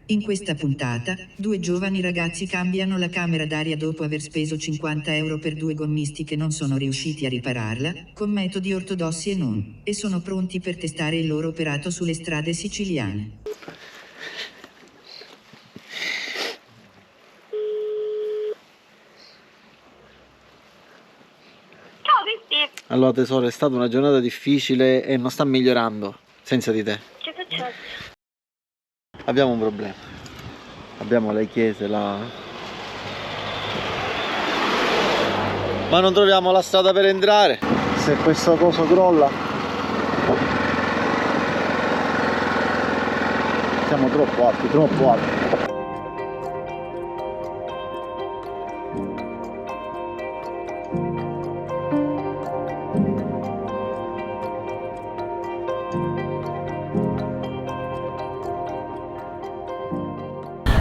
In questa puntata, due giovani ragazzi cambiano la camera d'aria dopo aver speso 50 euro per due gommisti che non sono riusciti a ripararla, con metodi ortodossi e non, e sono pronti per testare il loro operato sulle strade siciliane. Ciao Cristi, Allora tesoro, è stata una giornata difficile e non sta migliorando senza di te. che è successo? Abbiamo un problema. Abbiamo le chiese là. Ma non troviamo la strada per entrare. Se questo coso crolla. Siamo troppo alti, troppo alti.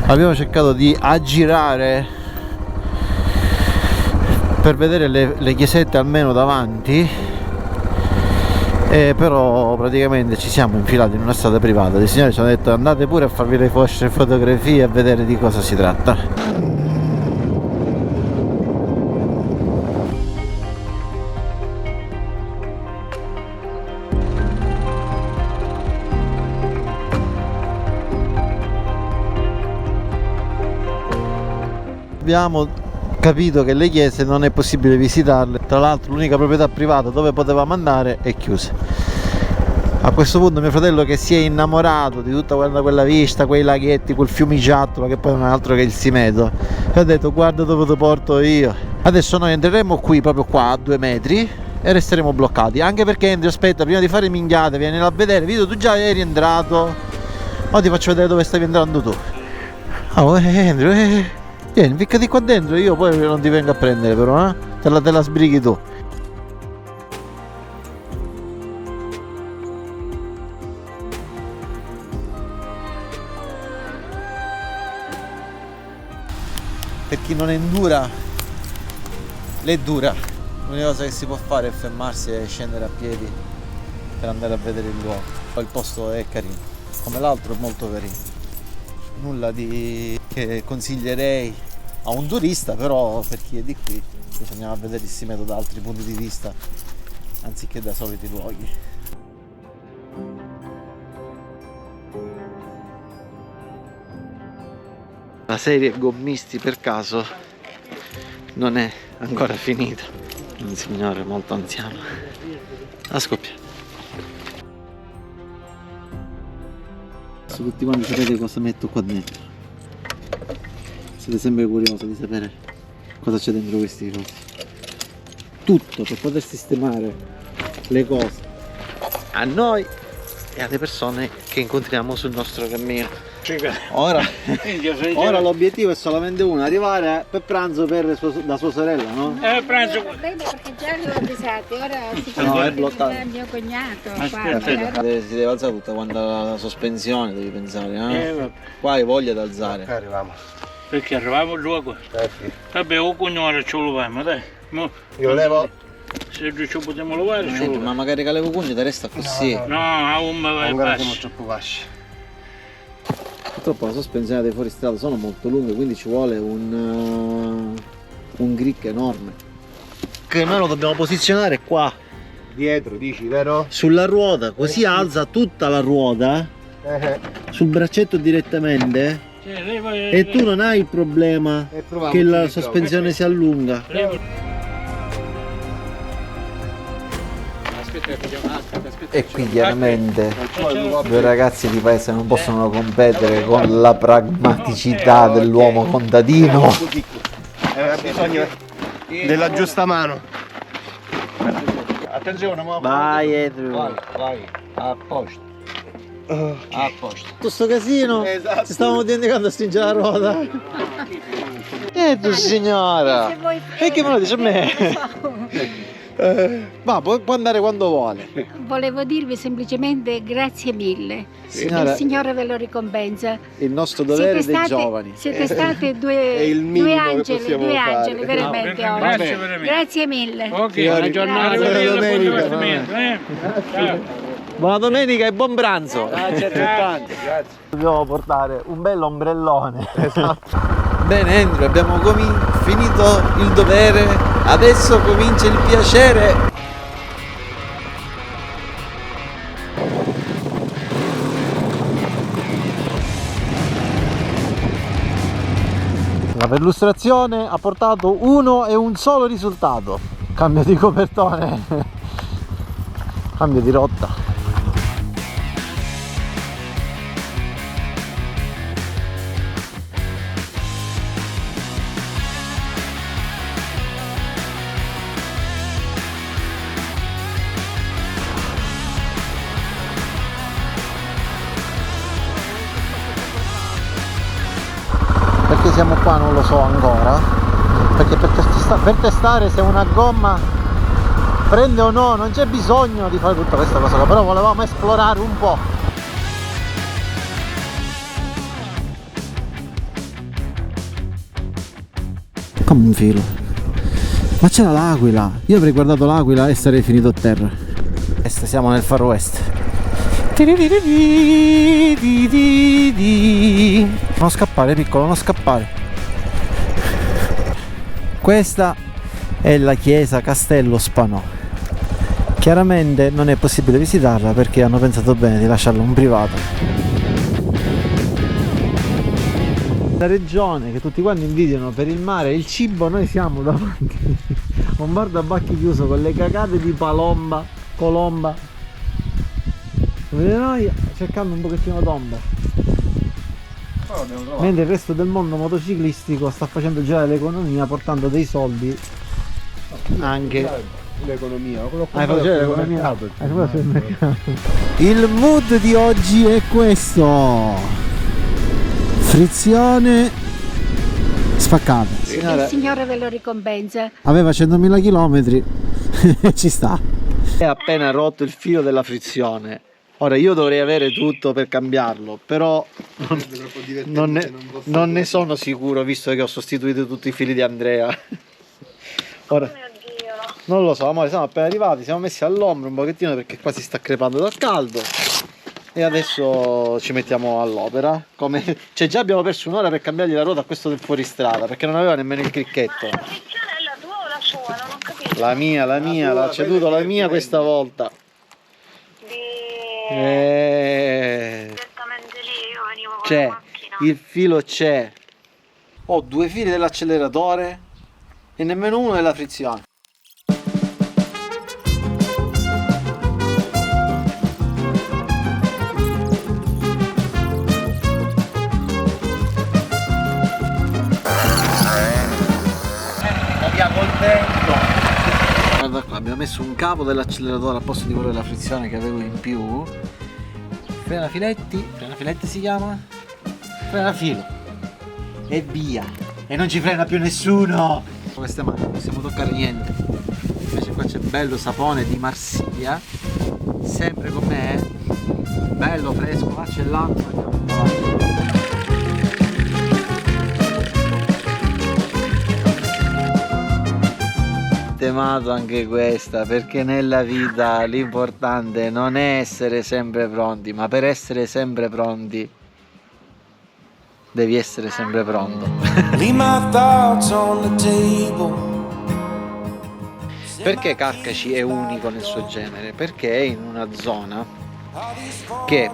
Abbiamo cercato di aggirare per vedere le chiesette almeno davanti, però praticamente ci siamo infilati in una strada privata. I signori ci hanno detto andate pure a farvi le vostre fotografie e a vedere di cosa si tratta. Abbiamo capito che le chiese non è possibile visitarle, tra l'altro l'unica proprietà privata dove potevamo andare è chiusa. A questo punto mio fratello, che si è innamorato di tutta quella vista, quei laghetti, quel fiumiciattolo che poi non è altro che il Simeto, e ha detto guarda dove ti porto io. Adesso noi entreremo qui, proprio qua a 2 metri, e resteremo bloccati, anche perché Andrew aspetta, prima di fare minchiate vieni a vedere, Vito tu già eri entrato, ma ti faccio vedere dove stavi entrando tu. Oh Andrew, vieni, ficcati qua dentro, io poi non ti vengo a prendere però, te la sbrighi tu. Per chi non endura, l'è dura. L'unica cosa che si può fare è fermarsi e scendere a piedi per andare a vedere il luogo. Poi il posto è carino, come l'altro è molto carino. Nulla di che consiglierei a un turista, però per chi è di qui bisogna vedere il Simeto da altri punti di vista anziché da soliti luoghi. La serie gommisti per caso non è ancora finita. Un signore molto anziano a scoppiare. Tutti quanti sapete cosa metto qua dentro. Siete sempre curiosi di sapere cosa c'è dentro questi cosi. Tutto per poter sistemare le cose a noi e alle persone che incontriamo sul nostro cammino. Ora l'obiettivo è solamente uno, arrivare per pranzo per la sua sorella, no? Pranzo. Bene, perché già li ho avvisati, ora si No, è bloccato. mio cognato. Si deve alzare tutta quando la sospensione, devi pensare, qua hai voglia di alzare. Arriviamo. Perché arriviamo al luogo. Sì. Vabbè, o ora ce lo leviamo, dai. Io levo. Se ci possiamo levare, ce lo leviamo. Ma magari che le cugno ti resta così. No, a un vai Ancora siamo basso. troppo bassi. Purtroppo la sospensione dei fuoristrada sono molto lunghe, quindi ci vuole un grip enorme. Che noi lo dobbiamo posizionare qua Dietro, dici, vero? sulla ruota, così alza tutta la ruota sul braccetto direttamente e tu non hai il problema che la sospensione si allunga. E qui chiaramente due ragazzi di paese non possono competere con la pragmaticità dell'uomo contadino. Ha bisogno della giusta mano. Attenzione, vai Andrew. Vai, a posto. A posto. Tutto sto casino, ci stavamo dimenticando a stringere la ruota. Tu signora, e che me lo dice a me? Ma può andare quando vuole. Volevo dirvi semplicemente grazie mille. Signora, il Signore ve lo ricompensa. il nostro dovere dei giovani. Siete state È due il minimo che angeli, possiamo due fare. angeli veramente oggi. Grazie mille. Ok, Buona buona giornata, giornata. buona domenica. Ciao. Buona domenica e buon pranzo. Grazie altrettanto, grazie. Dobbiamo portare un bel ombrellone. Esatto. Bene Andrew, abbiamo finito il dovere, adesso comincia il piacere. La perlustrazione ha portato uno e un solo risultato: cambio di copertone, cambio di rotta. Perché siamo qua non lo so ancora, perché per testare se una gomma prende o no non c'è bisogno di fare tutta questa cosa qua, però volevamo esplorare un po'. Come un filo. Ma c'era l'aquila, io avrei guardato l'aquila e sarei finito a terra. Siamo nel Far West. Non scappare piccolo, non scappare. Questa è la chiesa Castello Spanò. Chiaramente non è possibile visitarla perché hanno pensato bene di lasciarla un privato. La regione che tutti quanti invidiano per il mare e il cibo, noi siamo davanti a un bar da bacchi chiuso con le cagate di colomba. Vedete noi cercando un pochettino d'ombra, mentre il resto del mondo motociclistico sta facendo girare l'economia portando dei soldi anche l'economia. Il mood di oggi è questo: frizione spaccata. Il Signore ve lo ricompensa. Aveva 100.000 km ci sta. È appena rotto il filo della frizione. Ora io dovrei avere tutto per cambiarlo, però non ne sono sicuro, visto che ho sostituito tutti i fili di Andrea. Ora, non lo so, amore, siamo appena arrivati, siamo messi all'ombra un pochettino perché qua si sta crepando dal caldo e adesso ci mettiamo all'opera. Cioè già abbiamo perso un'ora per cambiargli la ruota a questo del fuoristrada perché non aveva nemmeno il cricchetto. Ma la frizione è la tua o la sua? Non ho capito. La mia, l'ha ceduto la mia questa volta. Direttamente lì io venivo con C'è, la macchina. il filo c'è. Ho 2 fili dell'acceleratore e nemmeno uno della frizione. Via col vento. Guarda qua, abbiamo messo un capo dell'acceleratore al posto di quello della frizione che avevo in più. Frenafiletti si chiama? Frenafilo. E via. E non ci frena più nessuno. Con queste mani non possiamo toccare niente. Invece qua c'è bello sapone di Marsiglia. Sempre con me. Bello fresco, là c'è l'acqua. Temato anche questa, perché nella vita l'importante non è essere sempre pronti, ma per essere sempre pronti devi essere sempre pronto. Perché Carcaci è unico nel suo genere? Perché è in una zona che è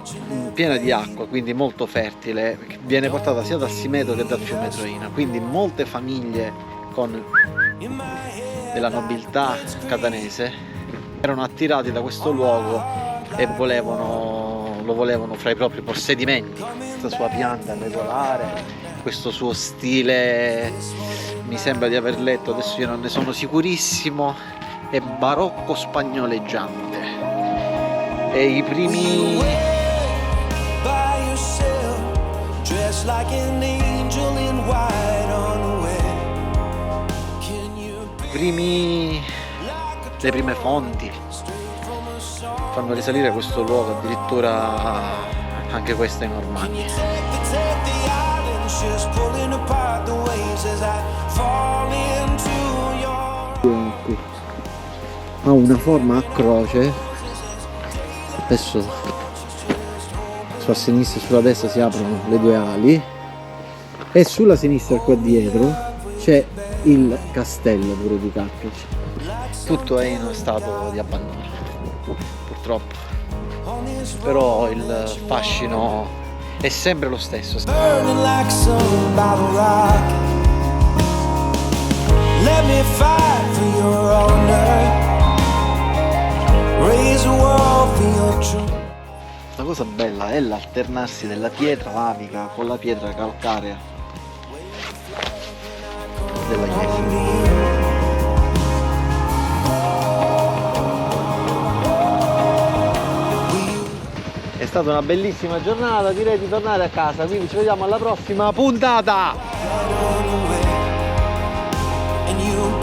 piena di acqua, quindi molto fertile, viene portata sia dal Simeto che dal fiume Troina, quindi molte famiglie della nobiltà catanese erano attirati da questo luogo e lo volevano fra i propri possedimenti. Questa sua pianta regolare, questo suo stile, mi sembra di aver letto, adesso io non ne sono sicurissimo, è barocco spagnoleggiante. E i primi le prime fonti fanno risalire questo luogo addirittura anche questa in Normandia. Ha una forma a croce Adesso sulla sinistra e sulla destra si aprono le due ali e sulla sinistra qua dietro c'è il castello pure di Carcage. Tutto è in uno stato di abbandono, purtroppo, però il fascino è sempre lo stesso. Burning like some battle rock. Let me fight for your honor. Raise a wall for your truth. La cosa bella è l'alternarsi della pietra lavica con la pietra calcarea della chiesa. È stata una bellissima giornata, direi di tornare a casa, quindi ci vediamo alla prossima puntata! And you